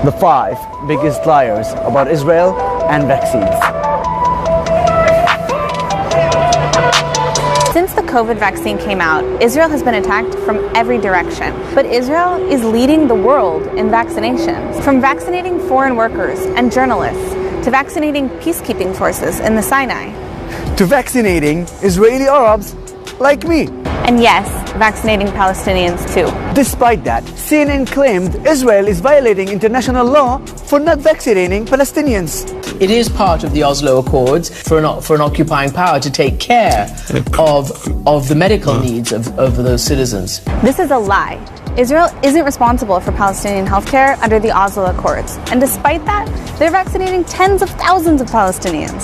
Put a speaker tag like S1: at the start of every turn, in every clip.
S1: The 5 biggest liars about Israel and vaccines.
S2: Since the COVID vaccine came out, Israel has been attacked from every direction. But Israel is leading the world in vaccinations. From vaccinating foreign workers and journalists to vaccinating peacekeeping forces in the Sinai.
S1: To vaccinating Israeli Arabs like me.
S2: And yes, vaccinating Palestinians too.
S1: Despite that, CNN claimed Israel is violating international law for not vaccinating Palestinians.
S3: It is part of the Oslo Accords for an occupying power to take care of the medical needs of those citizens.
S2: This is a lie. Israel isn't responsible for Palestinian healthcare under the Oslo Accords. And despite that, they're vaccinating tens of thousands of Palestinians.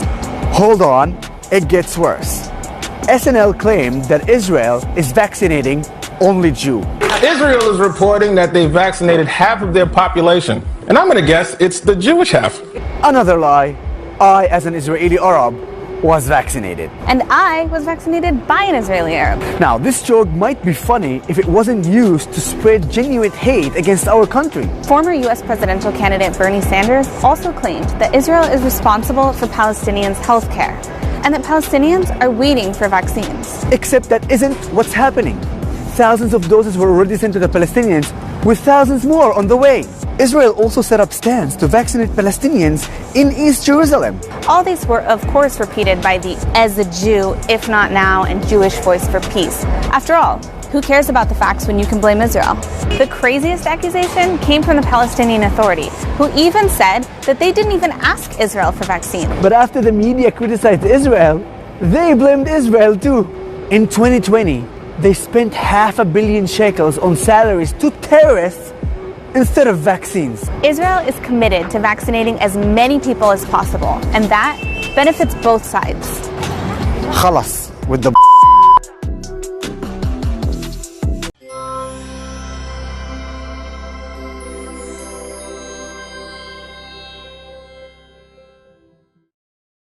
S1: Hold on, it gets worse. SNL claimed that Israel is vaccinating only Jews.
S4: Israel is reporting that they vaccinated half of their population. And I'm going to guess it's the Jewish half.
S1: Another lie. I, as an Israeli Arab, was vaccinated.
S2: And I was vaccinated by an Israeli Arab.
S1: Now, this joke might be funny if it wasn't used to spread genuine hate against our country.
S2: Former U.S. presidential candidate Bernie Sanders also claimed that Israel is responsible for Palestinians' health care and that Palestinians are waiting for vaccines.
S1: Except that isn't what's happening. Thousands of doses were already sent to the Palestinians, with thousands more on the way. Israel also set up stands to vaccinate Palestinians in East Jerusalem.
S2: All these were, of course, repeated by the "as a Jew, if not now" and Jewish Voice for Peace. After all, who cares about the facts when you can blame Israel? The craziest accusation came from the Palestinian Authority, who even said that they didn't even ask Israel for vaccines.
S1: But after the media criticized Israel, they blamed Israel too. In 2020, they spent $500 million shekels on salaries to terrorists instead of vaccines.
S2: Israel is committed to vaccinating as many people as possible, and that benefits both sides.
S1: Khalas with the